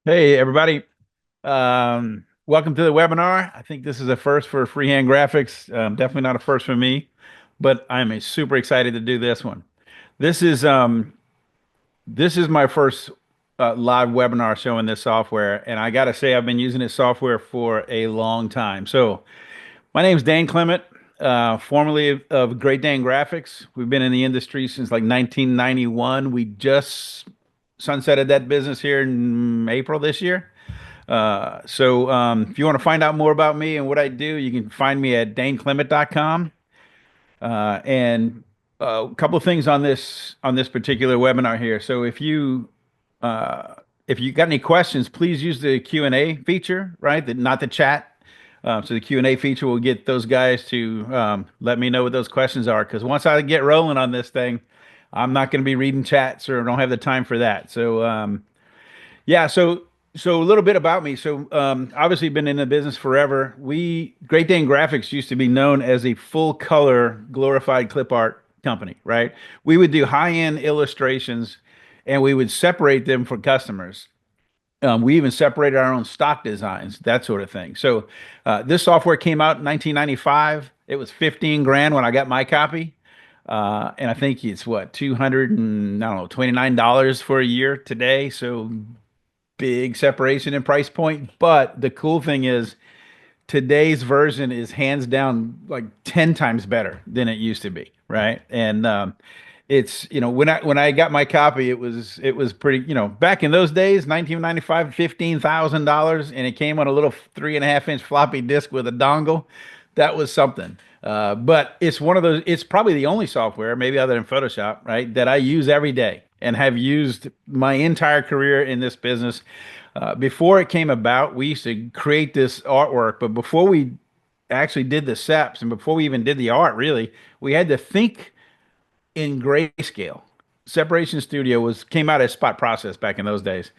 Hey, everybody. Welcome to the webinar. I think this is a first for freehand graphics. Definitely not a first for me, but I'm super excited to do this one. This is um, this is my first live webinar showing this software, and I got to say I've been using this software for a long time. So my name's Dane Clement, formerly of Great Dane Graphics. We've been in the industry since like 1991. We just sunsetted that business here in April this year. If you want to find out more about me and what I do, you can find me at daneclement.com. And A couple of things on this particular webinar here. So if you got any questions, please use the Q&A feature, right? Not the chat. So the Q&A feature will get those guys to let me know what those questions are. Because once I get rolling on this thing, I'm not going to be reading chats or don't have the time for that. Yeah, so a little bit about me. Obviously been in the business forever. Great Dane Graphics used to be known as a full color glorified clip art company, right? We would do high-end illustrations and we would separate them for customers. We even separated our own stock designs, that sort of thing. This software came out in 1995. It was 15 grand when I got my copy. And I think it's what, 200 and I don't know, $29 for a year today. So big separation in price point. But the cool thing is today's version is hands down like 10 times better than it used to be, right? It's when I got my copy, it was pretty, back in those days, 1995, $15,000, and it came on a little 3.5 inch floppy disk with a dongle. That was something. But it's one of those, it's probably the only software, maybe other than Photoshop, right, that I use every day and have used my entire career in this business. Before it came about, we used to create this artwork, but before we actually did the SEPs and before we even did the art, really, we had to think in Grayscale. Separation Studio came out as spot process back in those days.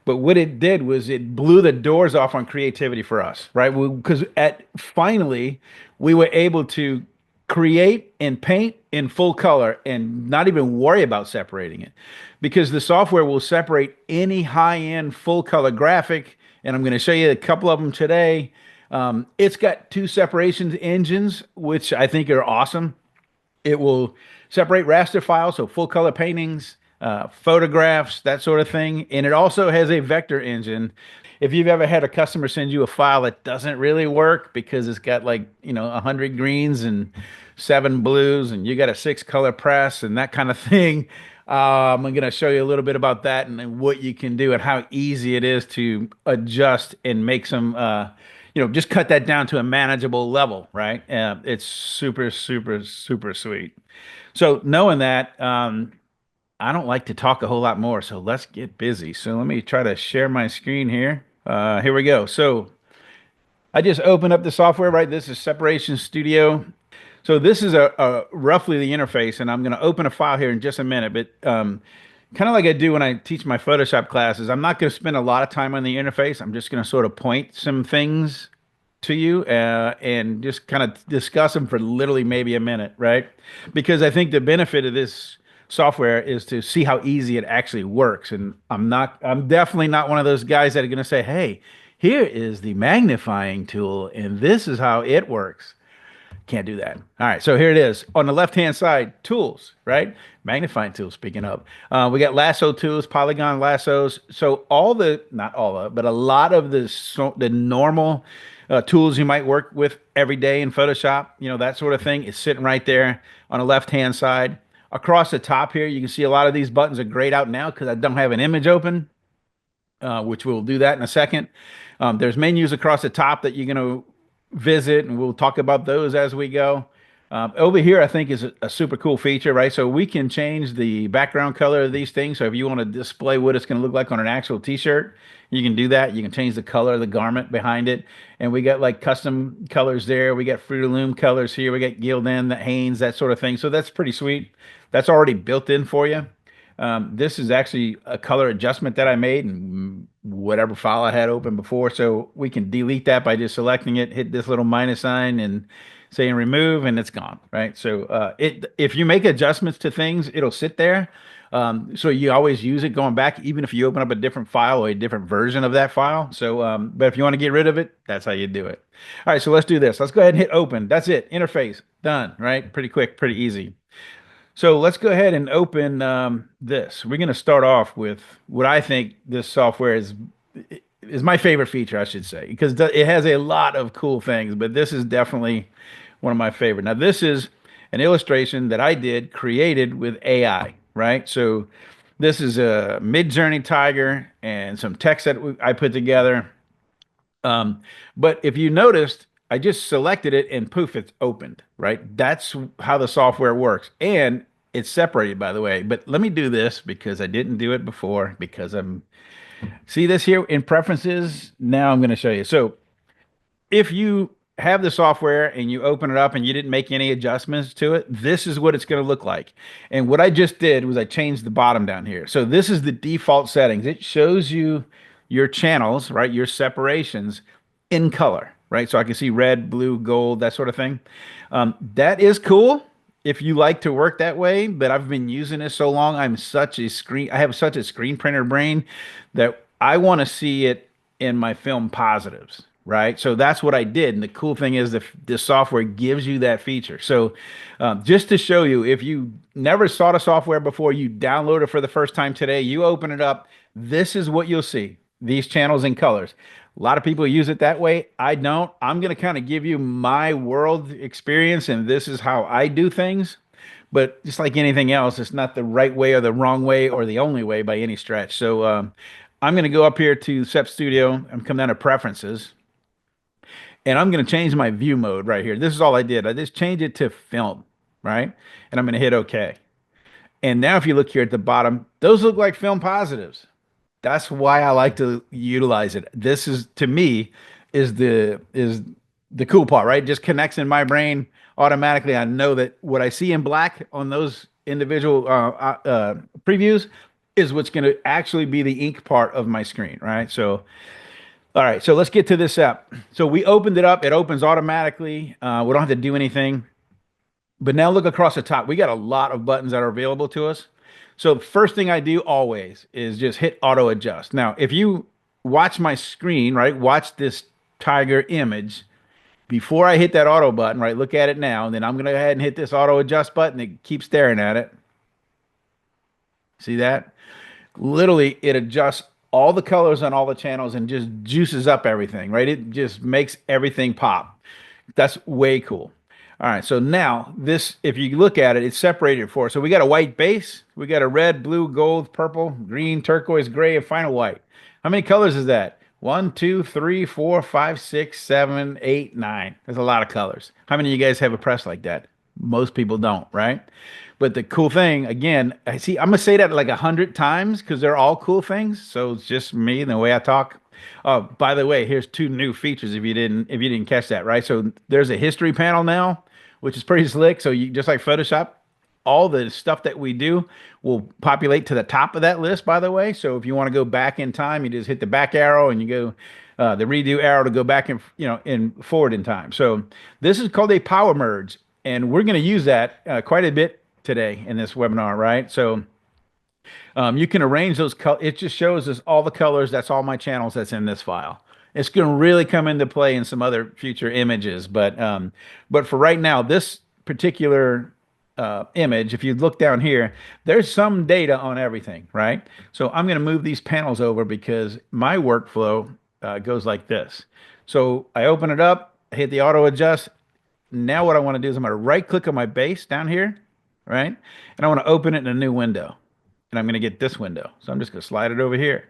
But what it did was it blew the doors off on creativity for us, right? Because at finally we were able to create and paint in full color and not even worry about separating it because the software will separate any high-end full color graphic. And I'm going to show you a couple of them today. It's got two separation engines, which I think are awesome. It will separate raster files, so full color paintings, photographs, that sort of thing. And it also has a vector engine. If you've ever had a customer send you a file that doesn't really work because it's got like, 100 greens and 7 blues and you got a 6 color press and that kind of thing, I'm going to show you a little bit about that and then what you can do and how easy it is to adjust and make some, just cut that down to a manageable level, right? It's super, super, super sweet. So knowing that, I don't like to talk a whole lot more, so let's get busy. So let me try to share my screen here. Here we go. So I just opened up the software, right? This is Separation Studio. So this is a roughly the interface, and I'm going to open a file here in just a minute. But kind of like I do when I teach my Photoshop classes, I'm not going to spend a lot of time on the interface. I'm just going to sort of point some things to you and just kind of discuss them for literally maybe a minute, right? Because I think the benefit of this software is to see how easy it actually works. And I'm definitely not one of those guys that are going to say, hey, here is the magnifying tool and this is how it works. Can't do that. All right, so here it is. On the left-hand side, tools, right? Magnifying tools, speaking of. We got lasso tools, polygon lassos. So not all of, but a lot of the normal tools you might work with every day in Photoshop, that sort of thing is sitting right there on the left-hand side. Across the top here, you can see a lot of these buttons are grayed out now because I don't have an image open, which we'll do that in a second. There's menus across the top that you're going to visit, and we'll talk about those as we go. Over here, I think is a super cool feature, right? So we can change the background color of these things. So if you want to display what it's going to look like on an actual t-shirt, you can do that. You can change the color of the garment behind it. And we got like custom colors there. We got Fruit of Loom colors here. We got Gildan, the Hanes, that sort of thing. So that's pretty sweet. That's already built in for you. This is actually a color adjustment that I made in whatever file I had open before. So we can delete that by just selecting it, hit this little minus sign and saying remove, and it's gone, right? So if you make adjustments to things, it'll sit there. So you always use it going back, even if you open up a different file or a different version of that file. So, but if you want to get rid of it, that's how you do it. All right, so let's do this. Let's go ahead and hit open. That's it. Interface done, right? Pretty quick, pretty easy. So let's go ahead and open this. We're going to start off with what I think this software is my favorite feature, I should say, because it has a lot of cool things, but this is definitely one of my favorite. Now, this is an illustration that I did created with AI, right? So this is a mid-journey tiger and some text that I put together. Um, but if you noticed, I just selected it and poof, it's opened, right? That's how the software works. And it's separated, by the way. But let me do this because I didn't do it before because see this here in preferences. Now I'm going to show you. So if you have the software and you open it up and you didn't make any adjustments to it, this is what it's going to look like. And what I just did was I changed the bottom down here. So this is the default settings. It shows you your channels, right? Your separations in color, right? So I can see red, blue, gold, that sort of thing. That is cool if you like to work that way, but I've been using it so long. I have such a screen printer brain that I want to see it in my film positives, right? So that's what I did. And the cool thing is the software gives you that feature. So just to show you, if you never saw the software before, you download it for the first time today, you open it up, this is what you'll see, these channels and colors. A lot of people use it that way. I don't. I'm going to kind of give you my world experience, and this is how I do things. But just like anything else, it's not the right way or the wrong way or the only way by any stretch. So I'm going to go up here to Sep Studio and come down to Preferences, and I'm going to change my view mode right here. This is all I did. I just changed it to film, right? And I'm going to hit OK. And now if you look here at the bottom, those look like film positives. That's why I like to utilize it. This is to me is the cool part, right? It just connects in my brain automatically. I know that what I see in black on those individual previews is what's going to actually be the ink part of my screen, right? So, all right, so let's get to this app. So we opened it up. It opens automatically. We don't have to do anything. But now look across the top. We got a lot of buttons that are available to us. So the first thing I do always is just hit auto adjust. Now, if you watch my screen, right, watch this tiger image before I hit that auto button, right, look at it now, and then I'm going to go ahead and hit this auto adjust button and keep staring at it. See that? Literally, it adjusts all the colors on all the channels and just juices up everything, right? It just makes everything pop. That's way cool. All right, so now this, if you look at it, it's separated for us. So we got a white base, we got a red, blue, gold, purple, green, turquoise, gray, and final white. How many colors is that? One, two, three, four, five, six, seven, eight, nine. There's a lot of colors. How many of you guys have a press like that? Most people don't, right? But the cool thing, again, I see, I'm gonna say that like 100 times because they're all cool things. So it's just me and the way I talk. Oh, by the way, here's two new features if you didn't catch that, right? So there's a history panel now, which is pretty slick. So you just like Photoshop, all the stuff that we do will populate to the top of that list, by the way. So if you want to go back in time, you just hit the back arrow and you go the redo arrow to go back and in forward in time. So this is called a power merge, and we're going to use that quite a bit today in this webinar, right? So you can arrange those colors. It just shows us all the colors. That's all my channels that's in this file. It's going to really come into play in some other future images, but for right now, this particular image, if you look down here, there's some data on everything, right? So I'm going to move these panels over because my workflow goes like this. So I open it up, hit the auto adjust. Now what I want to do is I'm going to right click on my base down here, right? And I want to open it in a new window. And I'm going to get this window. So I'm just going to slide it over here.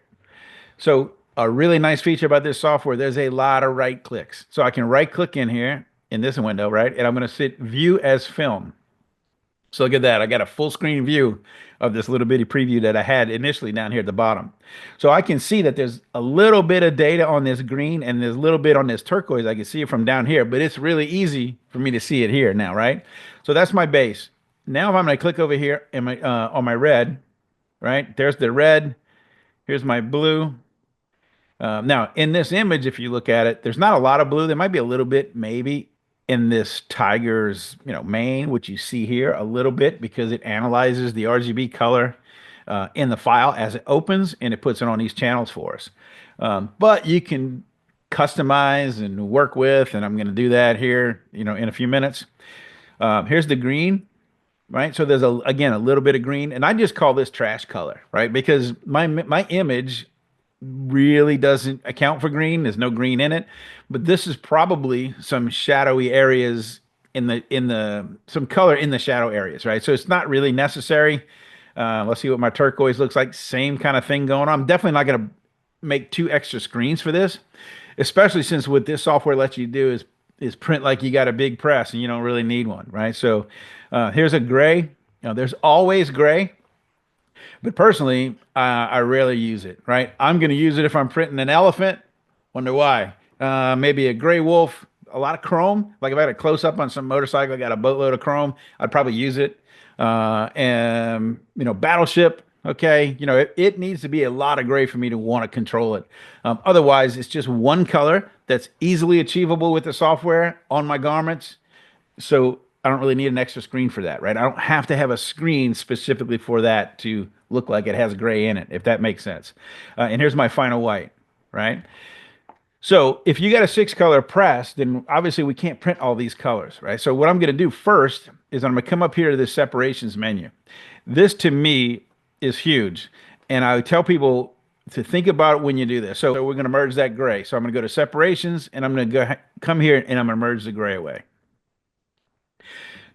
So a really nice feature about this software, there's a lot of right clicks. So I can right click in here in this window, right? And I'm going to sit view as film. So look at that. I got a full screen view of this little bitty preview that I had initially down here at the bottom. So I can see that there's a little bit of data on this green and there's a little bit on this turquoise. I can see it from down here, but it's really easy for me to see it here now, right? So that's my base. Now if I'm going to click over here in my, on my red, right? There's the red. Here's my blue. Now in this image, if you look at it, there's not a lot of blue. There might be a little bit, maybe, in this tiger's, mane, which you see here a little bit because it analyzes the RGB color. in the file as it opens, and it puts it on these channels for us. But you can customize and work with, and I'm going to do that here, in a few minutes. Here's the green, right? So there's again a little bit of green, and I just call this trash color, right? Because my image really doesn't account for green. There's no green in it, but this is probably some shadowy areas in the some color in the shadow areas, right? So it's not really necessary. Let's see what my turquoise looks like. Same kind of thing going on. I'm definitely not going to make two extra screens for this, especially since what this software lets you do is print like you got a big press and you don't really need one, right? So here's a gray. Now, there's always gray. But personally, I rarely use it, right? I'm going to use it if I'm printing an elephant. Wonder why? Maybe a gray wolf, a lot of chrome. Like if I had a close up on some motorcycle, I got a boatload of chrome, I'd probably use it. And, battleship, okay, it needs to be a lot of gray for me to want to control it. Otherwise, it's just one color that's easily achievable with the software on my garments. So I don't really need an extra screen for that, right? I don't have to have a screen specifically for that to look like it has gray in it, if that makes sense. And here's my final white, right? So if you got a 6 color press, then obviously we can't print all these colors, right? So what I'm going to do first is I'm going to come up here to this separations menu. This to me is huge. And I tell people to think about it when you do this. So we're going to merge that gray. So I'm going to go to separations and I'm going to come here and I'm going to merge the gray away.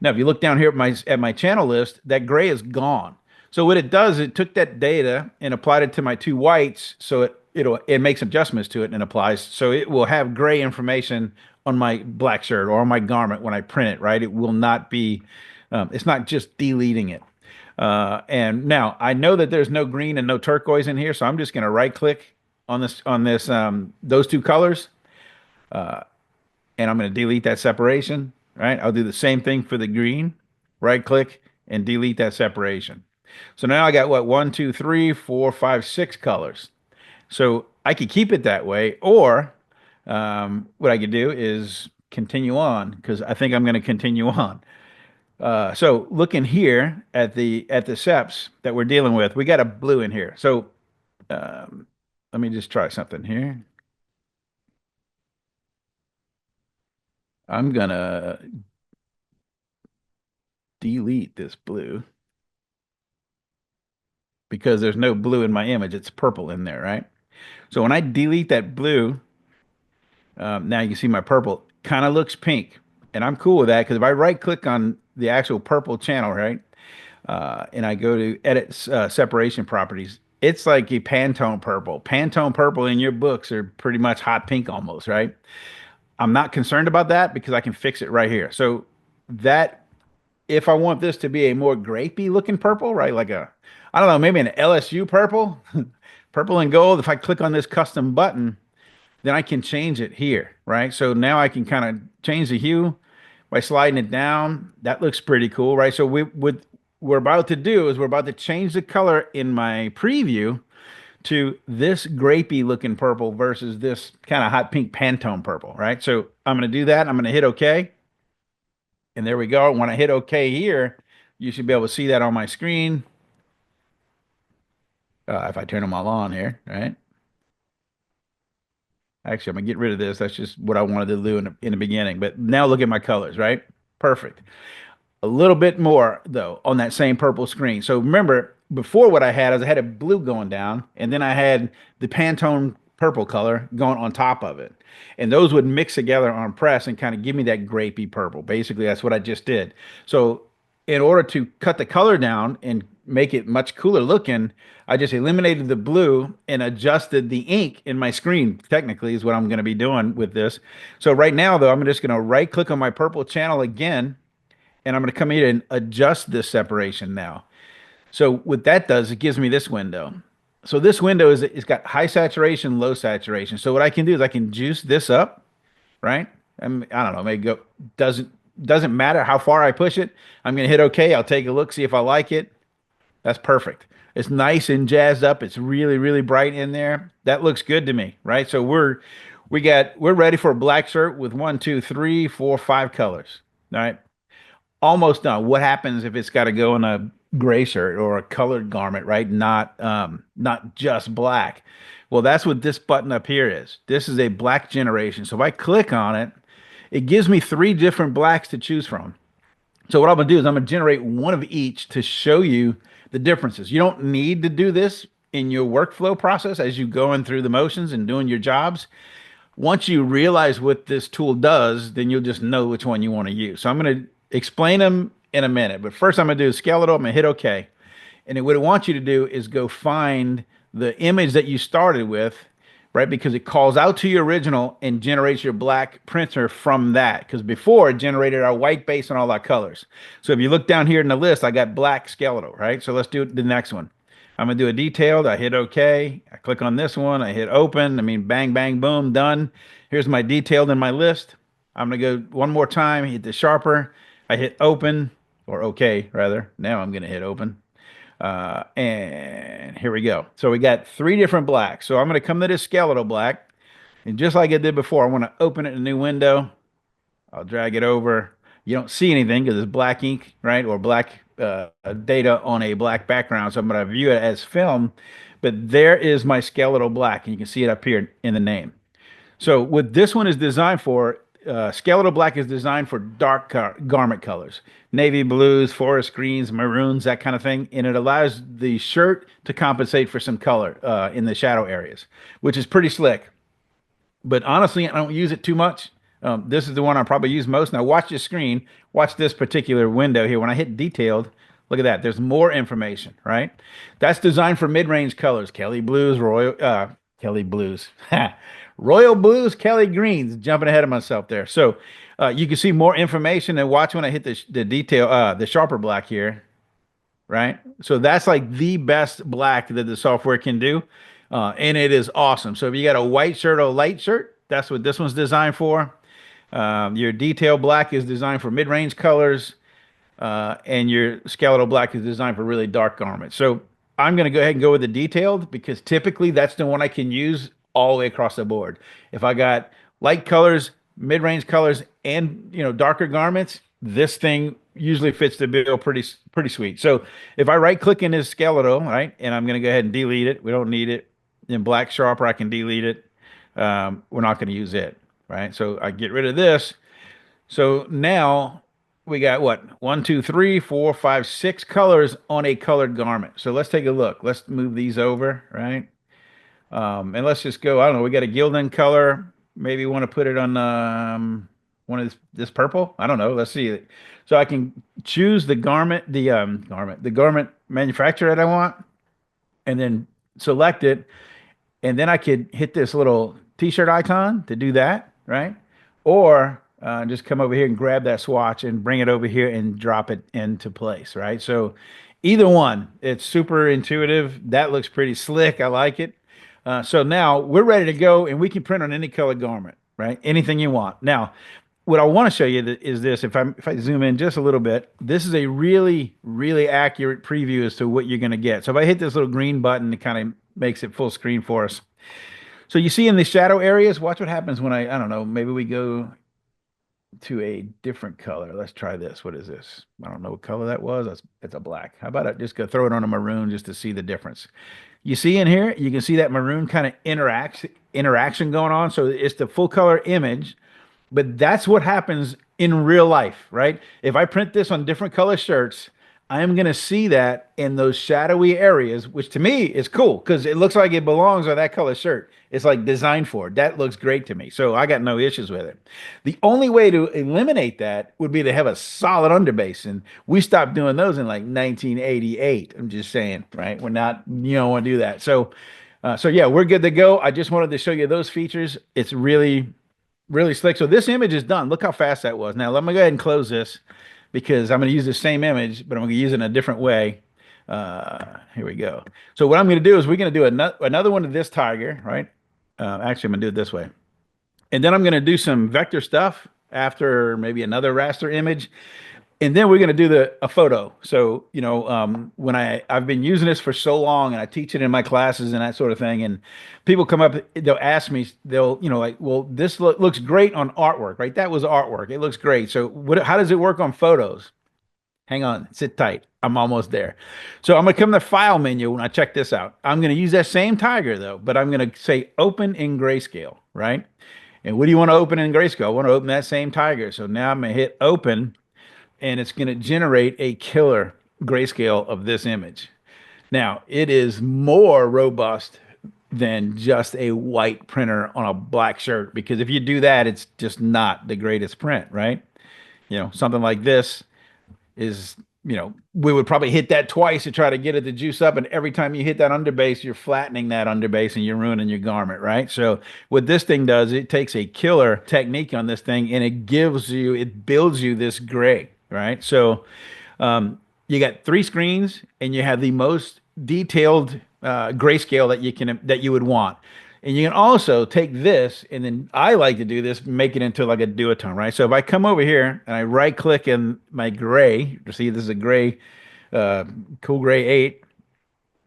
Now, if you look down here at my channel list, that gray is gone. So what it does, it took that data and applied it to my two whites, so it makes adjustments to it and applies. So it will have gray information on my black shirt or on my garment when I print it, right? It will not be, it's not just deleting it. And now I know that there's no green and no turquoise in here, so I'm just going to right click on this those two colors, and I'm going to delete that separation. Right? I'll do the same thing for the green, right click and delete that separation. So now I got what, 1, 2, 3, 4, 5, 6 colors. So I could keep it that way, or what I could do is continue on because I think I'm going to continue on. So looking here at the seps that we're dealing with, we got a blue in here. So let me just try something here. I'm gonna delete this blue because there's no blue in my image. It's purple in there, right? So when I delete that blue, now you can see my purple kind of looks pink. And I'm cool with that because if I right click on the actual purple channel, right, and I go to edit separation properties, it's like a Pantone purple. Pantone purple in your books are pretty much hot pink almost, right? I'm not concerned about that because I can fix it right here. So that if I want this to be a more grapey looking purple, right? Like I don't know, maybe an LSU purple, purple and gold. If I click on this custom button, then I can change it here, right? So now I can kind of change the hue by sliding it down. That looks pretty cool, right? So what we're about to do is we're about to change the color in my preview to this grapey looking purple versus this kind of hot pink Pantone purple, right? So I'm going to do that. I'm going to hit OK. And there we go. When I hit OK here, you should be able to see that on my screen. If I turn them all on here, right? Actually, I'm going to get rid of this. That's just what I wanted to do in the beginning. But now look at my colors, right? Perfect. A little bit more, though, on that same purple screen. So remember, before what I had is I had a blue going down, and then I had the Pantone purple color going on top of it. And those would mix together on press and kind of give me that grapey purple. Basically, that's what I just did. So in order to cut the color down and make it much cooler looking, I just eliminated the blue and adjusted the ink in my screen, technically, is what I'm going to be doing with this. So right now, though, I'm just going to right click on my purple channel again, and I'm going to come here and adjust this separation now. So what that does, it gives me this window. So this window it's got high saturation, low saturation. So what I can do is I can juice this up, right? I don't know, maybe go doesn't matter how far I push it. I'm gonna hit OK. I'll take a look, see if I like it. That's perfect. It's nice and jazzed up. It's really, really bright in there. That looks good to me, right? So we're ready for a black shirt with 1, 2, 3, 4, 5 colors. All right. Almost done. What happens if it's got to go in gray shirt or a colored garment, right? Not just black. Well, that's what this button up here is. This is a black generation. So if I click on it, it gives me three different blacks to choose from. So what I'm gonna do is I'm gonna generate one of each to show you the differences. You don't need to do this in your workflow process as you going through the motions and doing your jobs. Once you realize what this tool does, then you'll just know which one you want to use. So I'm going to explain them in a minute. But first, I'm going to do scale it up. I'm going to hit OK. And then what it wants you to do is go find the image that you started with, right? Because it calls out to your original and generates your black printer from that. Because before it generated our white base and all our colors. So if you look down here in the list, I got black skeletal, right? So let's do the next one. I'm gonna do a detailed. I hit OK. I click on this one. I hit open. I mean, bang, bang, boom, done. Here's my detailed in my list. I'm gonna go one more time. Hit the sharper. I hit open or OK rather. Now I'm gonna hit open. And here we go. So we got three different blacks. So I'm gonna come to this skeletal black, and just like I did before, I want to open it in a new window. I'll drag it over. You don't see anything because it's black ink, right? Or black data on a black background. So I'm going to view it as film. But there is my skeletal black, and you can see it up here in the name. So what this one is designed for, skeletal black is designed for dark garment colors, navy blues, forest greens, maroons, that kind of thing. And it allows the shirt to compensate for some color in the shadow areas, which is pretty slick. But honestly, I don't use it too much. This is the one I probably use most. Now watch this screen. Watch this particular window here. When I hit detailed, look at that. There's more information, right? That's designed for mid-range colors. Kelly blues, Kelly blues, royal blues, Kelly greens. Jumping ahead of myself there. So you can see more information and watch when I hit the detail, the sharper black here, right? So that's like the best black that the software can do. And it is awesome. So if you got a white shirt or a light shirt, that's what this one's designed for. Your detail black is designed for mid-range colors, and your skeletal black is designed for really dark garments. So I'm going to go ahead and go with the detailed because typically that's the one I can use all the way across the board. If I got light colors, mid-range colors, and darker garments, this thing usually fits the bill pretty sweet. So if I right-click in this skeletal, right, and I'm going to go ahead and delete it, we don't need it. In black sharper, I can delete it. We're not going to use it. Right? So I get rid of this. So now we got what? 1, 2, 3, 4, 5, 6 colors on a colored garment. So let's take a look. Let's move these over, right? And let's just go. I don't know. We got a gilding color. Maybe want to put it on one of this purple. I don't know. Let's see it. So I can choose the garment manufacturer that I want, and then select it, and then I could hit this little T-shirt icon to do that. Right? Or just come over here and grab that swatch and bring it over here and drop it into place, right? So either one, it's super intuitive. That looks pretty slick. I like it. So now we're ready to go and we can print on any color garment, right? Anything you want. Now, what I want to show you is this. If I zoom in just a little bit, this is a really, really accurate preview as to what you're going to get. So if I hit this little green button, it kind of makes it full screen for us. So you see in the shadow areas, watch what happens when I don't know, maybe we go to a different color. Let's try this. What is this? I don't know what color that was. It's a black. How about I just go throw it on a maroon just to see the difference? You see in here, you can see that maroon kind of interaction going on. So it's the full color image, but that's what happens in real life, right? If I print this on different color shirts, I am going to see that in those shadowy areas, which to me is cool because it looks like it belongs on that color shirt. It's like designed for it. That looks great to me. So I got no issues with it. The only way to eliminate that would be to have a solid underbase. And we stopped doing those in like 1988. I'm just saying, right? We're not, you don't want to do that. So yeah, we're good to go. I just wanted to show you those features. It's really, really slick. So this image is done. Look how fast that was. Now let me go ahead and close this, because I'm going to use the same image, but I'm going to use it in a different way. Here we go. So what I'm going to do is we're going to do another one of this tiger, right? Actually, I'm going to do it this way. And then I'm going to do some vector stuff after maybe another raster image. And then we're going to do a photo. So, when I've been using this for so long and I teach it in my classes and that sort of thing. And people come up, they'll ask me, like, well, this looks great on artwork, right? That was artwork. It looks great. So how does it work on photos? Hang on, sit tight. I'm almost there. So I'm gonna come to the file menu when I check this out. I'm gonna use that same tiger though, but I'm gonna say open in grayscale, right? And what do you want to open in grayscale? I want to open that same tiger. So now I'm gonna hit open, and it's gonna generate a killer grayscale of this image. Now, it is more robust than just a white printer on a black shirt because if you do that, it's just not the greatest print, right? Something like this is, we would probably hit that twice to try to get it to juice up. And every time you hit that underbase, you're flattening that underbase and you're ruining your garment, right? So what this thing does, it takes a killer technique on this thing and it builds you this gray, right? So you got three screens and you have the most detailed grayscale that you would want. And you can also take this, and then I like to do this, make it into like a duotone, right? So if I come over here and I right click in my gray, you see this is a gray, cool gray 8.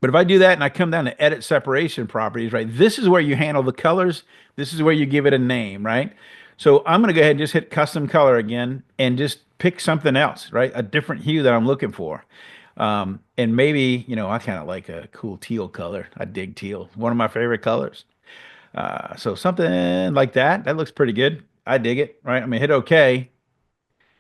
But if I do that and I come down to edit separation properties, right? This is where you handle the colors. This is where you give it a name, right? So I'm going to go ahead and just hit custom color again and just pick something else, right? A different hue that I'm looking for. And maybe, I kind of like a cool teal color. I dig teal. One of my favorite colors. So something like that. That looks pretty good. I dig it, right? I'm gonna hit OK,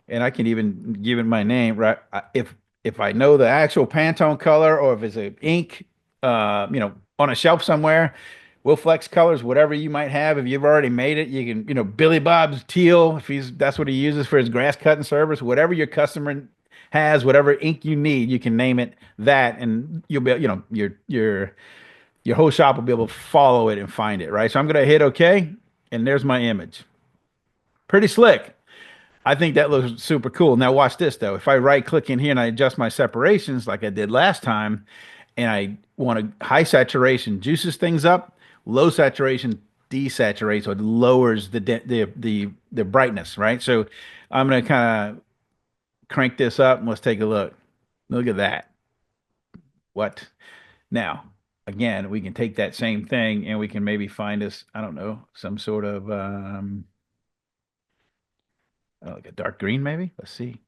and I can even give it my name, right? If I know the actual Pantone color or if it's an ink, on a shelf somewhere, we'll flex colors, whatever you might have. If you've already made it, you can, Billy Bob's teal, if that's what he uses for his grass cutting service, whatever your customer has, whatever ink you need, you can name it that, and you'll be, your whole shop will be able to follow it and find it, right? So I'm going to hit OK, and there's my image. Pretty slick. I think that looks super cool. Now watch this though. If I right click in here and I adjust my separations like I did last time, and I want a high saturation, juices things up, low saturation desaturates, so it lowers the brightness, right? So I'm going to kind of crank this up and let's take a look. Look at that. What? Now, again, we can take that same thing and we can maybe find us, I don't know, some sort of like a dark green maybe. Let's see.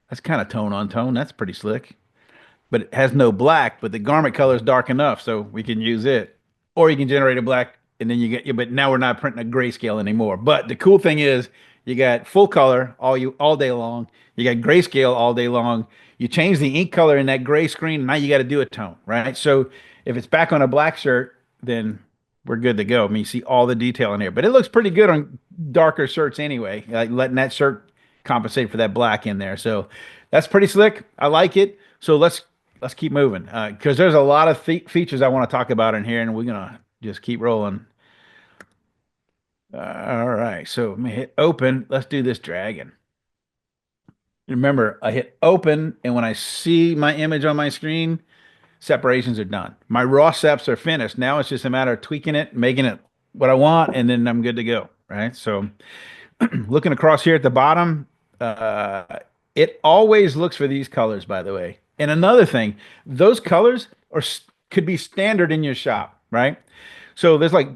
That's kind of tone on tone. That's pretty slick. But it has no black, but the garment color is dark enough, so we can use it. Or you can generate a black and then but now we're not printing a grayscale anymore. But the cool thing is you got full color all day long. You got grayscale all day long. You change the ink color in that gray screen, and now you got to do a tone, right? So if it's back on a black shirt, then we're good to go. I mean, you see all the detail in here, but it looks pretty good on darker shirts anyway, like letting that shirt compensate for that black in there. So that's pretty slick. I like it. So let's keep moving because there's a lot of features I want to talk about in here, and we're gonna just keep rolling. All right, so let me hit open. Let's do this dragon. Remember, I hit open, and when I see my image on my screen, separations are done. My raw seps are finished. Now it's just a matter of tweaking it, making it what I want, and then I'm good to go, right? So looking across here at the bottom, it always looks for these colors, by the way. And another thing, those colors could be standard in your shop, right? So there's like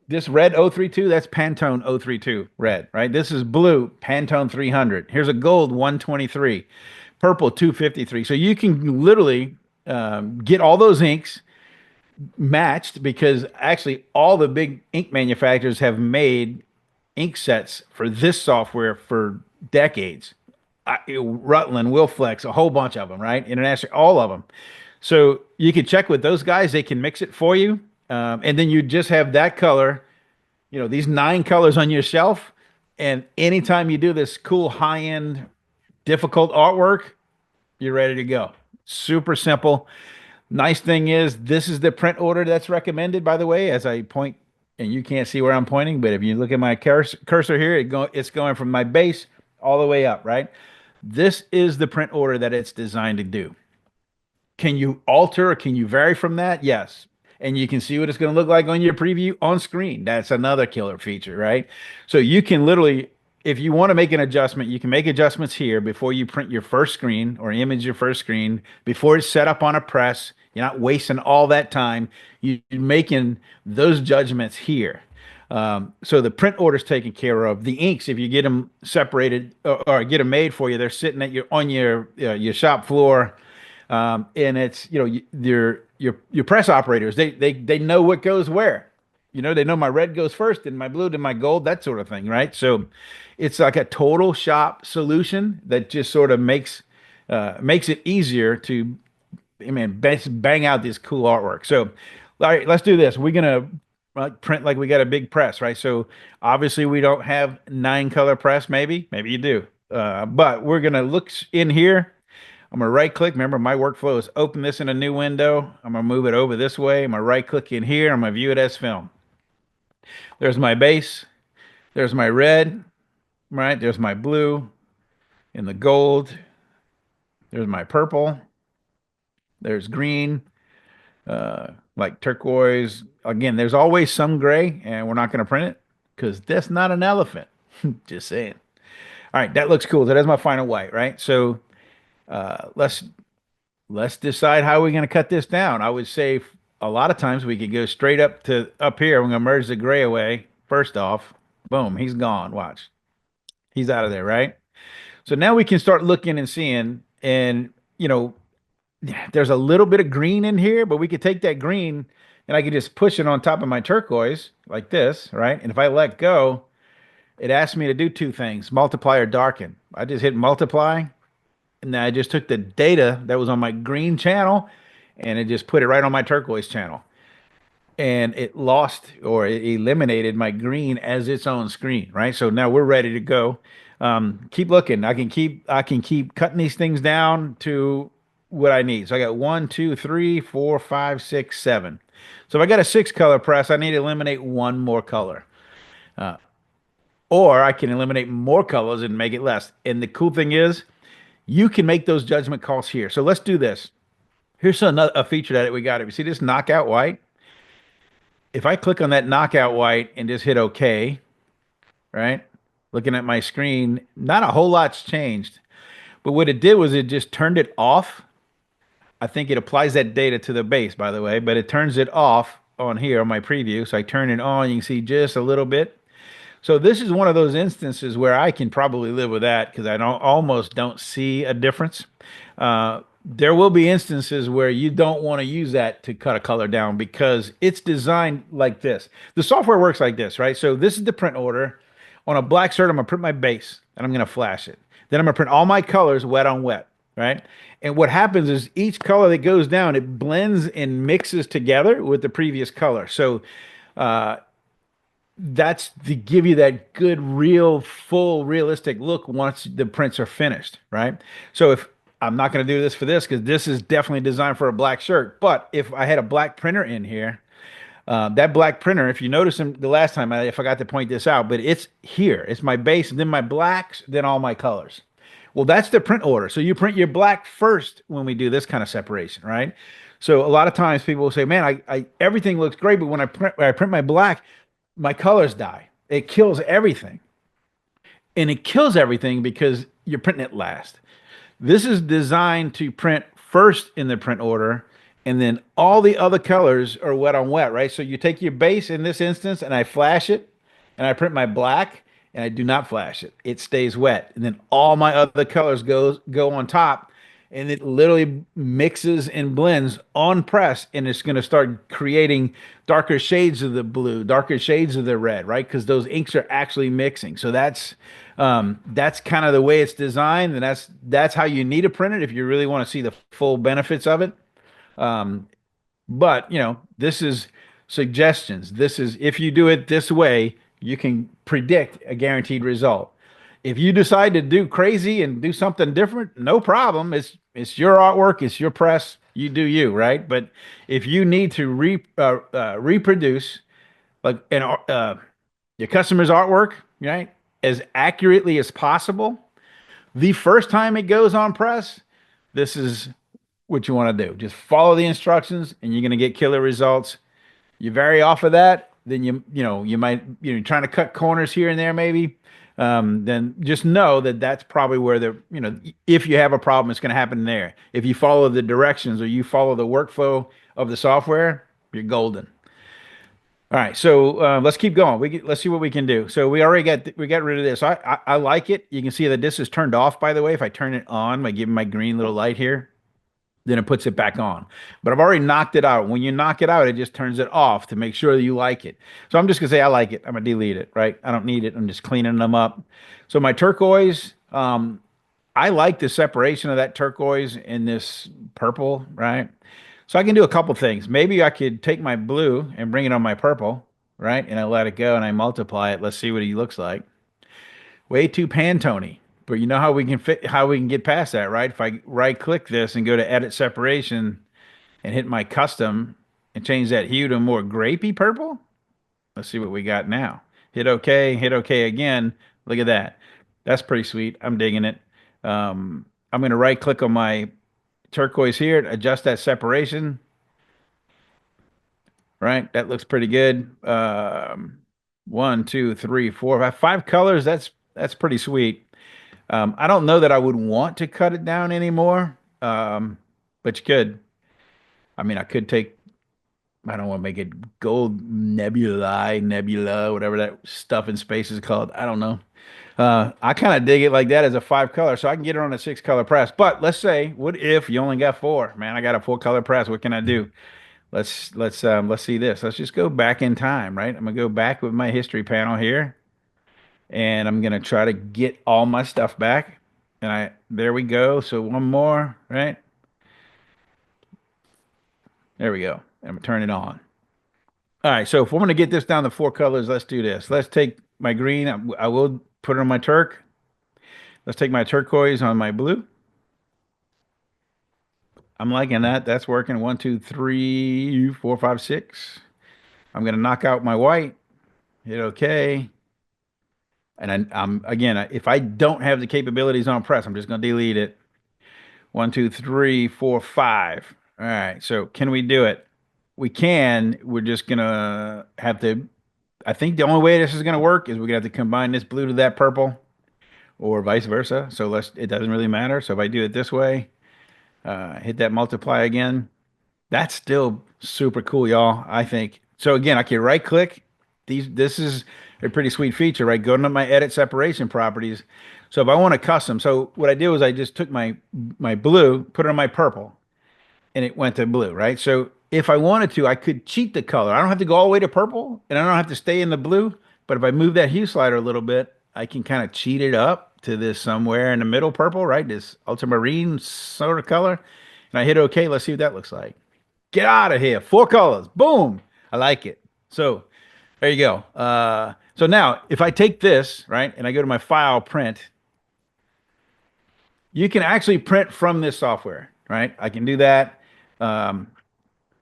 this red 032, that's Pantone 032 red, right? This is blue, Pantone 300. Here's a gold 123, purple 253. So you can literally get all those inks matched because actually all the big ink manufacturers have made ink sets for this software for decades. Rutland, Wilflex, a whole bunch of them, right? International, all of them. So you can check with those guys. They can mix it for you. And then you just have that color, these 9 colors on your shelf. And anytime you do this cool high-end, difficult artwork, you're ready to go. Super simple. Nice thing is this is the print order that's recommended, by the way, as I point, and you can't see where I'm pointing, but if you look at my cursor here, it's going from my base all the way up, right? This is the print order that it's designed to do. Can you alter or can you vary from that? Yes. And you can see what it's going to look like on your preview on screen. That's another killer feature, right? So you can literally, if you want to make an adjustment, you can make adjustments here before you print your first screen or image your first screen, before it's set up on a press. You're not wasting all that time. You're making those judgments here. So the print order's taken care of. The inks, if you get them separated or get them made for you, they're sitting at your shop floor, and it's your press operators. They know what goes where. They know my red goes first, and my blue, then my gold, that sort of thing, right? So it's like a total shop solution that just sort of makes it easier to, I mean, bang out this cool artwork. So, all right, let's do this. We're gonna print like we got a big press, right? So obviously we don't have 9 color press. Maybe you do. But we're gonna look in here. I'm gonna right click. Remember, my workflow is open this in a new window. I'm gonna move it over this way. I'm gonna right click in here. I'm gonna view it as film. There's my base. There's my red, right? There's my blue and the gold. There's my purple. There's green, like turquoise. Again, there's always some gray, and we're not going to print it because that's not an elephant. Just saying. All right, that looks cool. So that's my final white, right? So let's decide how we're going to cut this down. I would say a lot of times we could go straight up here. I'm going to merge the gray away. First off, boom, he's gone. Watch, he's out of there, right? So now we can start looking and seeing, and there's a little bit of green in here, but we could take that green and I could just push it on top of my turquoise like this, right? And if I let go, it asks me to do two things, multiply or darken. I just hit multiply, and then I just took the data that was on my green channel and it just put it right on my turquoise channel. And it lost or it eliminated my green as its own screen, right? So now we're ready to go. Keep looking. I can keep cutting these things down to what I need. So I got 1, 2, 3, 4, 5, 6, 7. So if I got a 6 color press, I need to eliminate one more color. Or I can eliminate more colors and make it less. And the cool thing is, you can make those judgment calls here. So let's do this. Here's a feature that we got. If you see this knockout white, if I click on that knockout white and just hit OK, right? Looking at my screen, not a whole lot's changed. But what it did was it just turned it off. I think it applies that data to the base, by the way, but it turns it off on here on my preview. So I turn it on, you can see just a little bit. So this is one of those instances where I can probably live with that because I almost don't see a difference. There will be instances where you don't want to use that to cut a color down because it's designed like this. The software works like this, right? So this is the print order. On a black shirt, I'm gonna print my base and I'm gonna flash it. Then I'm gonna print all my colors wet on wet, right? And what happens is each color that goes down, it blends and mixes together with the previous color. So that's to give you that good, real, full, realistic look once the prints are finished, right? So if I'm not going to do this for this because this is definitely designed for a black shirt, but if I had a black printer in here, that black printer, if you notice the last time, I forgot to point this out, but it's here. It's my base, then my blacks, then all my colors. Well, that's the print order. So you print your black first when we do this kind of separation, right? So a lot of times people will say, man, I everything looks great, but when I print my black, my colors die. It kills everything. And it kills everything because you're printing it last. This is designed to print first in the print order, and then all the other colors are wet on wet, right? So you take your base in this instance, and I flash it, and I print my black, and I do not flash it. It stays wet. And then all my other colors go on top, and it literally mixes and blends on press, and it's going to start creating darker shades of the blue, darker shades of the red, right? Because those inks are actually mixing. So that's kind of the way it's designed, and that's how you need to print it if you really want to see the full benefits of it. But this is suggestions. This is if you do it this way, you can predict a guaranteed result. If you decide to do crazy and do something different, no problem. It's your artwork, it's your press. You do you, right? But if you need to reproduce like your customer's artwork, right, as accurately as possible, the first time it goes on press, this is what you want to do. Just follow the instructions, and you're going to get killer results. You vary off of that, then you might trying to cut corners here and there maybe. Then just know that that's probably where if you have a problem, it's going to happen there. If you follow the directions or you follow the workflow of the software, you're golden. All right, so let's keep going. Let's see what we can do. So we got rid of this. I like it. You can see that this is turned off, by the way. If I turn it on by giving my green little light here, then it puts it back on. But I've already knocked it out. When you knock it out, it just turns it off to make sure that you like it. So I'm just gonna say I like it. I'm gonna delete it, right? I don't need it. I'm just cleaning them up. So my turquoise, I like the separation of that turquoise and this purple, right? So I can do a couple things. Maybe I could take my blue and bring it on my purple, right? And I let it go and I multiply it. Let's see what he looks like. Way too Pantone. But you know how we can get past that, right? If I right click this and go to edit separation and hit my custom and change that hue to a more grapey purple, let's see what we got now. Hit OK again. Look at that. That's pretty sweet. I'm digging it. I'm going to right click on my turquoise here, adjust that separation. Right, that looks pretty good. One, two, three, four, five colors. That's pretty sweet. I don't know that I would want to cut it down anymore, but you could. I mean, I could take. I don't want to make it gold nebula, whatever that stuff in space is called. I don't know. I kind of dig it like that as a five color, so I can get it on a six color press. But let's say, what if you only got four? Man, I got a four color press. What can I do? Let's see this. Let's just go back in time, right? I'm gonna go back with my history panel here, and I'm gonna try to get all my stuff back. And I there we go. So one more, right? There we go. I'm gonna turn it on. All right. So if we're gonna get this down to four colors, let's do this. Let's take my green. I will put it on my Turk. Let's take my turquoise on my blue. I'm liking that. That's working. One, two, three, four, five, six. I'm gonna knock out my white. Hit OK. And I'm again, if I don't have the capabilities on press, I'm just going to delete it. One, two, three, four, five. All right. So can we do it? We can. We're just going to have to. I think the only way this is going to work is we're going to have to combine this blue to that purple or vice versa. So it doesn't really matter. So if I do it this way, hit that multiply again. That's still super cool, y'all. I think. So again, I can right click. This is a pretty sweet feature, right? Go to my edit separation properties. So if I want a custom, so what I did was I just took my blue, put it on my purple, and it went to blue, right? So if I wanted to, I could cheat the color. I don't have to go all the way to purple, and I don't have to stay in the blue. But if I move that hue slider a little bit, I can kind of cheat it up to this somewhere in the middle purple, right? This ultramarine sort of color. And I hit OK. Let's see what that looks like. Get out of here. Four colors. Boom. I like it. So there you go. So now if I take this, right, and I go to my file print, you can actually print from this software, right? I can do that.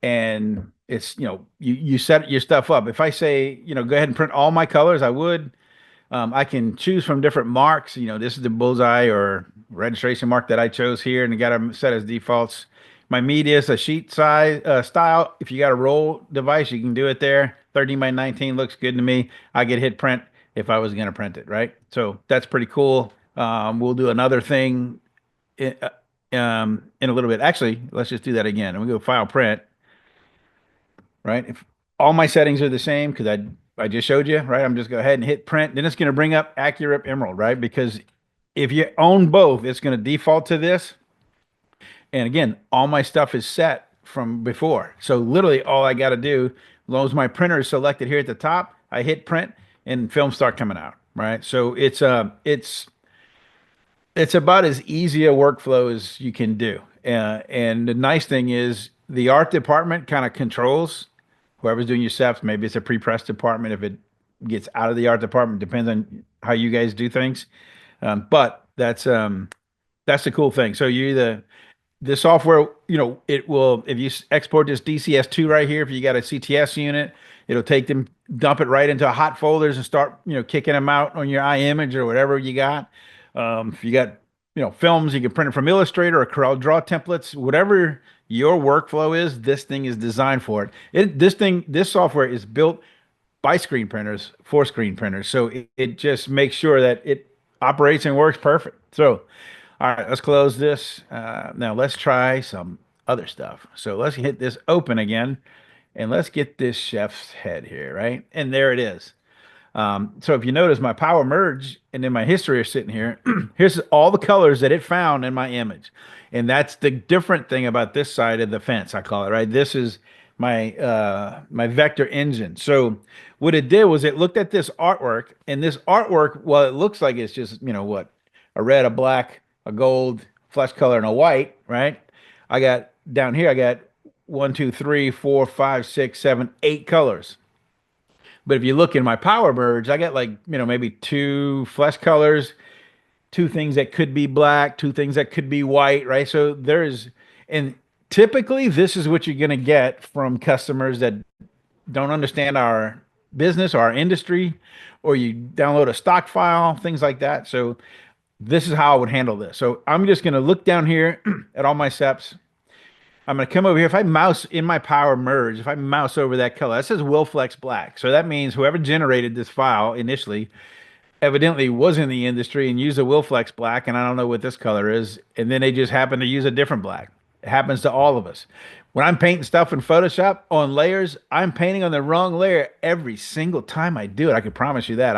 And it's, you set your stuff up. If I say, go ahead and print all my colors, I would. I can choose from different marks. This is the bullseye or registration mark that I chose here, and I got them set as defaults. My media is a sheet size style. If you got a roll device, you can do it there. 13 by 19 looks good to me. I get hit print if I was going to print it, right? So that's pretty cool. We'll do another thing in a little bit. Actually, let's just do that again. And we go file print, right? If all my settings are the same, because I just showed you, right? I'm just go ahead and hit print. Then it's going to bring up Accurate Emerald, right? Because if you own both, it's going to default to this. And again, all my stuff is set from before. So literally all I got to do, as long as my printer is selected here at the top, I hit print and films start coming out, right? So it's about as easy a workflow as you can do. And the nice thing is the art department kind of controls whoever's doing your steps. Maybe it's a pre-press department. If it gets out of the art department, depends on how you guys do things. But that's the cool thing. So the software, it will, if you export this DCS2 right here, if you got a CTS unit, it'll take them, dump it right into hot folders and start, kicking them out on your iMage or whatever you got. If you got, films, you can print it from Illustrator or Corel Draw templates, whatever your workflow is, this thing is designed for it. This software is built by screen printers for screen printers. So it just makes sure that it operates and works perfect. So, all right, let's close this. Now let's try some other stuff. So let's hit this open again. And let's get this chef's head here, right? And there it is. So if you notice, my power merge and then my history are sitting here. Here's all the colors that it found in my image. And that's the different thing about this side of the fence, I call it, right? This is my vector engine. So what it did was it looked at this artwork, and this artwork, well, it looks like it's just, what? A red, a black, a gold, flesh color, and a white, right? I got down here, I got one, two, three, four, five, six, seven, eight colors. But if you look in my power merge, I got like, maybe two flesh colors, two things that could be black, two things that could be white, right? So and typically this is what you're going to get from customers that don't understand our business or our industry, or you download a stock file, things like that. So this is how I would handle this. So I'm just going to look down here at all my steps. I'm going to come over here. If I mouse in my power merge, if I mouse over that color, that says Willflex black. So that means whoever generated this file initially evidently was in the industry and used a Willflex black, and I don't know what this color is. And then they just happen to use a different black. It happens to all of us. When I'm painting stuff in Photoshop on layers, I'm painting on the wrong layer every single time I do it. I can promise you that.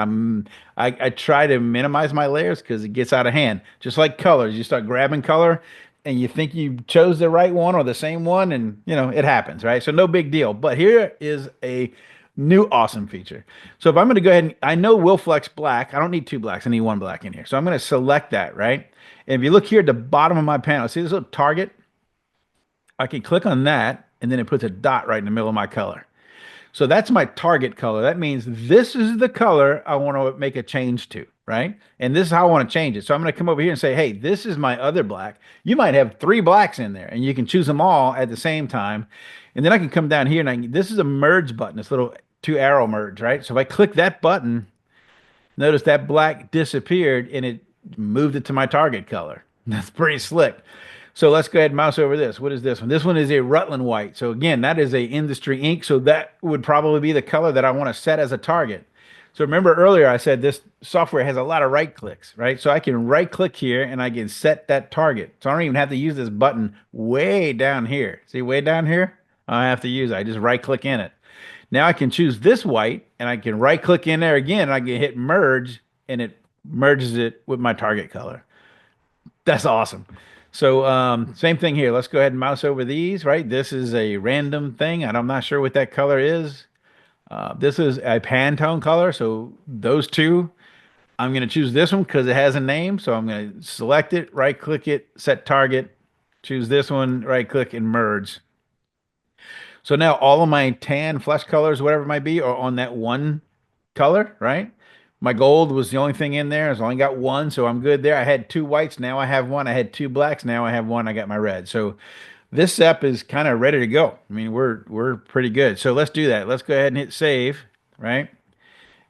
I try to minimize my layers because it gets out of hand. Just like colors, you start grabbing color and you think you chose the right one or the same one, and it happens, right? So no big deal. But here is a new awesome feature. So if I'm going to go ahead and I know Willflex black, I don't need two blacks, I need one black in here. So I'm going to select that, right? And if you look here at the bottom of my panel, see this little target? I can click on that, and then it puts a dot right in the middle of my color. So that's my target color. That means this is the color I want to make a change to, right? And this is how I want to change it. So I'm going to come over here and say, hey, this is my other black. You might have three blacks in there, and you can choose them all at the same time. And then I can come down here, and this is a merge button, this little two arrow merge, right? So if I click that button, notice that black disappeared, and it moved it to my target color. That's pretty slick. So let's go ahead and mouse over this. What is this one? This one is a Rutland white. So again, that is a industry ink. So that would probably be the color that I want to set as a target. So remember earlier I said this software has a lot of right clicks, right? So I can right click here and I can set that target. So I don't even have to use this button way down here. See way down here? I have to use it. I just right click in it. Now I can choose this white and I can right click in there again and I can hit merge and it merges it with my target color. That's awesome. So same thing here. Let's go ahead and mouse over these, right? This is a random thing, and I'm not sure what that color is. This is a Pantone color, so those two. I'm going to choose this one because it has a name, so I'm going to select it, right-click it, set target, choose this one, right-click, and merge. So now all of my tan flesh colors, whatever it might be, are on that one color, right? My gold was the only thing in there. I only got one, so I'm good there. I had two whites, now I have one. I had two blacks, now I have one. I got my red. So this Sep is kind of ready to go. I mean, we're pretty good. So let's do that. Let's go ahead and hit save, right?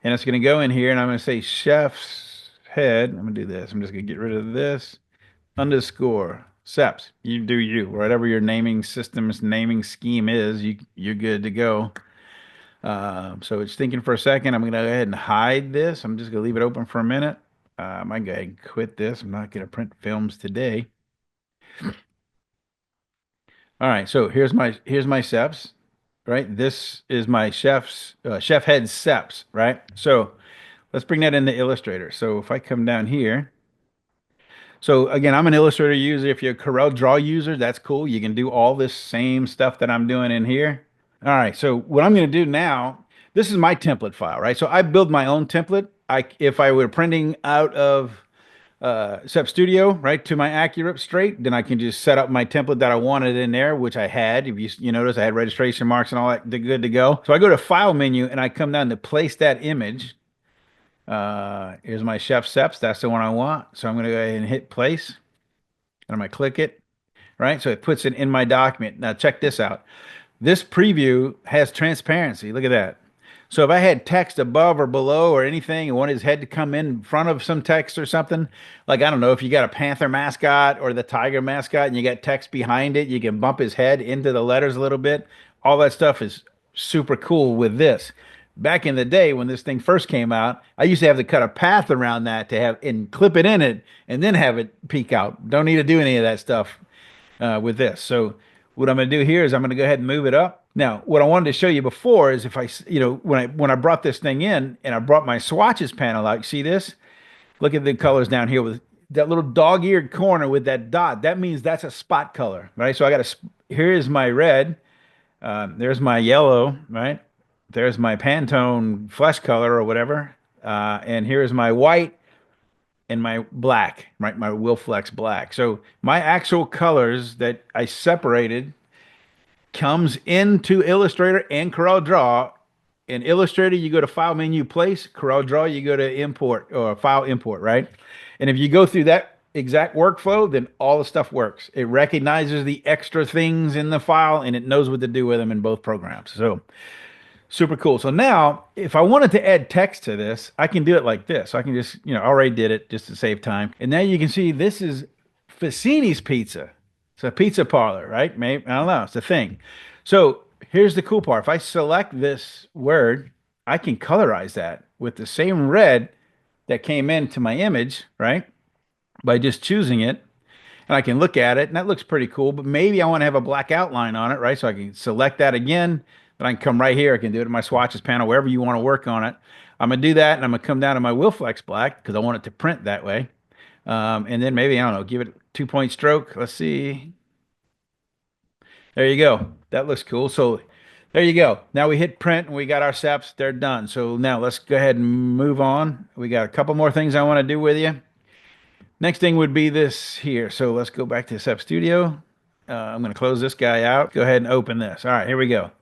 And it's going to go in here, and I'm going to say chef's head. I'm going to do this. I'm just going to get rid of this underscore Seps. You do you. Whatever your naming system's naming scheme is, you're good to go. So it's thinking for a second. I'm going to go ahead and hide this. I'm just going to leave it open for a minute. I might go ahead and quit this. I'm not going to print films today. All right, so here's my Seps, right? This is my chef head Seps, right? So let's bring that into Illustrator. So if I come down here, so again, I'm an Illustrator user. If you're a Corel Draw user, that's cool. You can do all this same stuff that I'm doing in here. All right, so what I'm going to do now, this is my template file, right? So I build my own template. If I were printing out of Sep Studio, right, to my Accurate straight, then I can just set up my template that I wanted in there, which I had. If you notice, I had registration marks and all that, good to go. So I go to File menu and I come down to place that image. Here's my Chef Seps. That's the one I want. So I'm going to go ahead and hit place. And I'm going to click it, right? So it puts it in my document. Now check this out. This preview has transparency. Look at that. So if I had text above or below or anything and wanted his head to come in front of some text or something, like, I don't know, if you got a Panther mascot or the Tiger mascot and you got text behind it, you can bump his head into the letters a little bit. All that stuff is super cool with this. Back in the day when this thing first came out, I used to have to cut a path around that to have and clip it in it and then have it peek out. Don't need to do any of that stuff with this. So what I'm going to do here is I'm going to go ahead and move it up. Now, what I wanted to show you before is if when I brought this thing in and I brought my swatches panel out, you see this? Look at the colors down here with that little dog-eared corner with that dot. That means that's a spot color, right? So I got here is my red. There's my yellow, right? There's my Pantone flesh color or whatever. And here's my white and my black, right? My Wilflex black. So my actual colors that I separated comes into Illustrator and CorelDRAW. In Illustrator, you go to File Menu, Place. CorelDRAW, you go to Import or File Import, right? And if you go through that exact workflow, then all the stuff works. It recognizes the extra things in the file and it knows what to do with them in both programs. So super cool. So now, if I wanted to add text to this, I can do it like this. I can just, I already did it just to save time. And now you can see this is Fassini's Pizza. It's a pizza parlor, right? Maybe, I don't know. It's a thing. So here's the cool part. If I select this word, I can colorize that with the same red that came into my image, right? By just choosing it. And I can look at it, and that looks pretty cool. But maybe I want to have a black outline on it, right? So I can select that again. Then I can come right here. I can do it in my swatches panel, wherever you want to work on it. I'm going to do that, and I'm going to come down to my Wilflex black because I want it to print that way. And then maybe, I don't know, give it a 2-point stroke. Let's see. There you go. That looks cool. So there you go. Now we hit print and we got our seps. They're done. So now let's go ahead and move on. We got a couple more things I want to do with you. Next thing would be this here. So let's go back to Sep Studio. I'm going to close this guy out. Go ahead and open this. All right, here we go.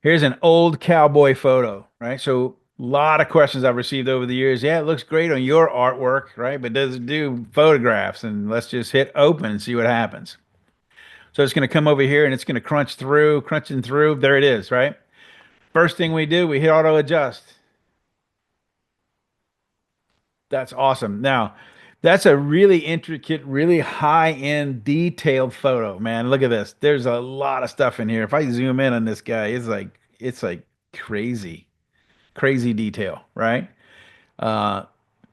Here's an old cowboy photo, right? So a lot of questions I've received over the years. Yeah, it looks great on your artwork, right? But does it do photographs? And let's just hit open and see what happens. So it's going to come over here and it's going to crunching through. There it is, right? First thing we do, we hit auto adjust. That's awesome. Now, that's a really intricate, really high-end, detailed photo, man. Look at this. There's a lot of stuff in here. If I zoom in on this guy, it's like crazy, crazy detail, right? Uh,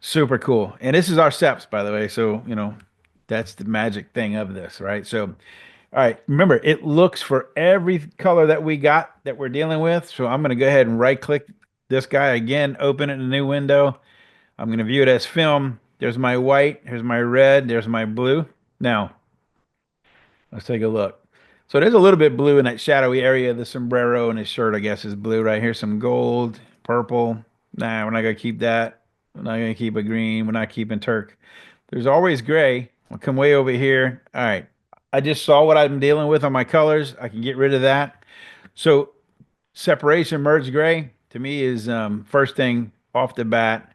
Super cool. And this is our steps, by the way. So, that's the magic thing of this, right? So, all right, remember, it looks for every color that we got that we're dealing with. So I'm going to go ahead and right-click this guy again, open it in a new window. I'm going to view it as film. There's my white, here's my red, there's my blue. Now, let's take a look. So there's a little bit blue in that shadowy area of the sombrero, and his shirt, I guess, is blue right here. Some gold, purple. Nah, we're not going to keep that. We're not going to keep a green. We're not keeping turk. There's always gray. I'll come way over here. All right. I just saw what I'm dealing with on my colors. I can get rid of that. So separation merge gray to me is first thing off the bat.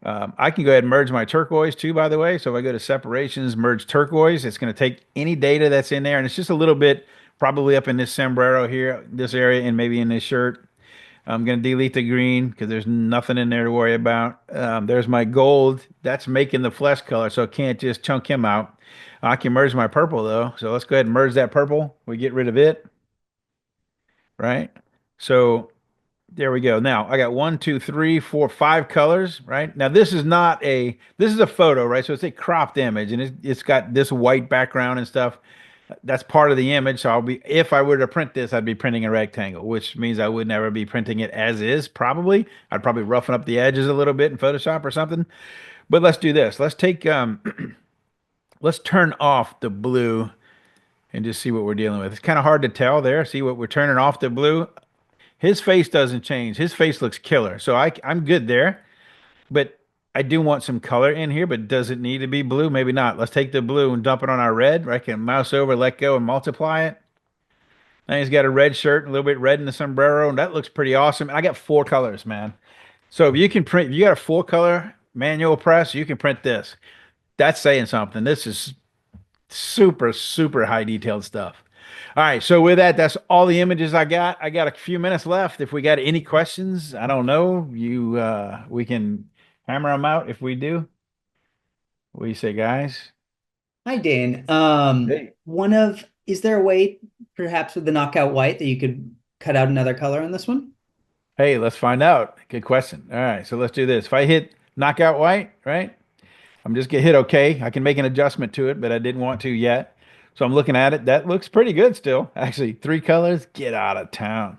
I can go ahead and merge my turquoise too, by the way. So if I go to separations, merge turquoise, it's going to take any data that's in there. And it's just a little bit probably up in this sombrero here, this area, and maybe in this shirt. I'm going to delete the green because there's nothing in there to worry about. There's my gold. That's making the flesh color, so I can't just chunk him out. I can merge my purple though. So let's go ahead and merge that purple. We get rid of it, right? So there we go. Now I got 1, 2, 3, 4, 5 colors, right? Now this is a photo, right? So it's a cropped image and it's got this white background and stuff. That's part of the image. So if I were to print this, I'd be printing a rectangle, which means I would never be printing it as is, probably. I'd probably roughen up the edges a little bit in Photoshop or something. But let's do this. Let's take, let's turn off the blue and just see what we're dealing with. It's kind of hard to tell there. See what we're turning off the blue. His face doesn't change. His face looks killer. So I'm good there. But I do want some color in here, but does it need to be blue? Maybe not. Let's take the blue and dump it on our red. Right? I can mouse over, let go, and multiply it. Now he's got a red shirt, a little bit red in the sombrero, and that looks pretty awesome. I got 4 colors, man. So if you can print, if you got a 4-color manual press, you can print this. That's saying something. This is super, super high detailed stuff. All right, so with that, that's all the images I got. I got a few minutes left. If we got any questions, I don't know, we can hammer them out if we do. What do you say, guys? Hi, Dane. Hey. Is there a way, perhaps with the knockout white, that you could cut out another color on this one? Hey, let's find out. Good question. All right, so let's do this. If I hit knockout white, right? I'm just gonna hit OK. I can make an adjustment to it, but I didn't want to yet. So I'm looking at it. That looks pretty good still. Actually, three colors, get out of town.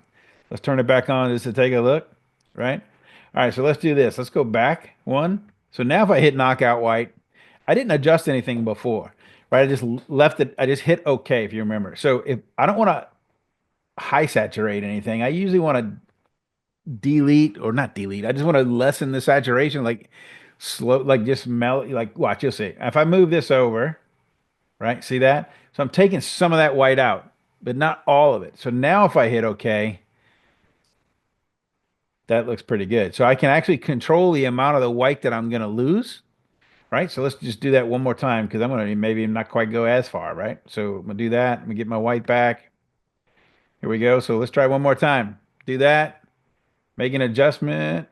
Let's turn it back on just to take a look, right? All right, so let's do this. Let's go back one. So now if I hit knockout white, I didn't adjust anything before, right? I just left it. I just hit OK, if you remember. So if I don't want to high saturate anything, I usually want to delete or not delete. I just want to lessen the saturation, like slow, like just melt, like watch, you'll see. If I move this over, right? See that? So I'm taking some of that white out, but not all of it. So now if I hit OK, that looks pretty good. So I can actually control the amount of the white that I'm going to lose, right? So let's just do that one more time because I'm going to maybe not quite go as far, right? So I'm going to do that. Let me get my white back. Here we go. So let's try one more time. Do that. Make an adjustment.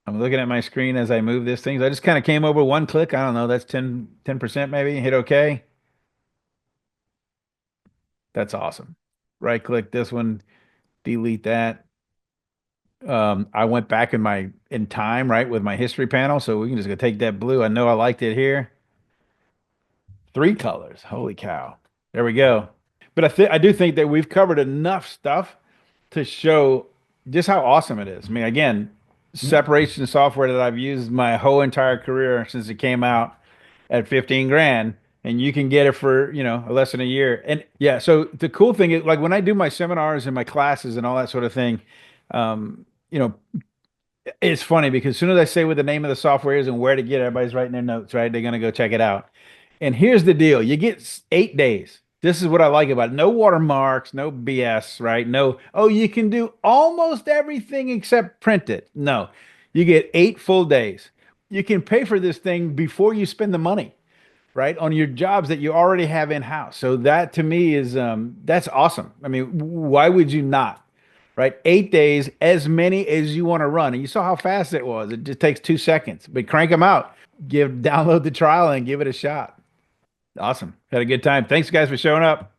I'm looking at my screen as I move this thing. So I just kind of came over one click. I don't know. That's 10% maybe. Hit OK. That's awesome. Right click this one, delete that. I went back in time, right, with my history panel. So we can just go take that blue. I know I liked it here. Three colors. Holy cow. There we go. But I do think that we've covered enough stuff to show just how awesome it is. I mean, again, separation software that I've used my whole entire career since it came out at 15 grand, and you can get it for, less than a year. And yeah, so the cool thing is like when I do my seminars and my classes and all that sort of thing, um, you know, it's funny because as soon as I say what the name of the software is and where to get it, everybody's writing their notes, right? They're going to go check it out. And here's the deal. You get 8 days. This is what I like about it. No watermarks, no BS, right? No, oh, you can do almost everything except print it. No, you get 8 full days. You can pay for this thing before you spend the money, right? On your jobs that you already have in-house. So that to me is that's awesome. I mean, why would you not? Right? 8 days, as many as you want to run. And you saw how fast it was. It just takes 2 seconds. But crank them out. Download the trial and give it a shot. Awesome. Had a good time. Thanks guys for showing up.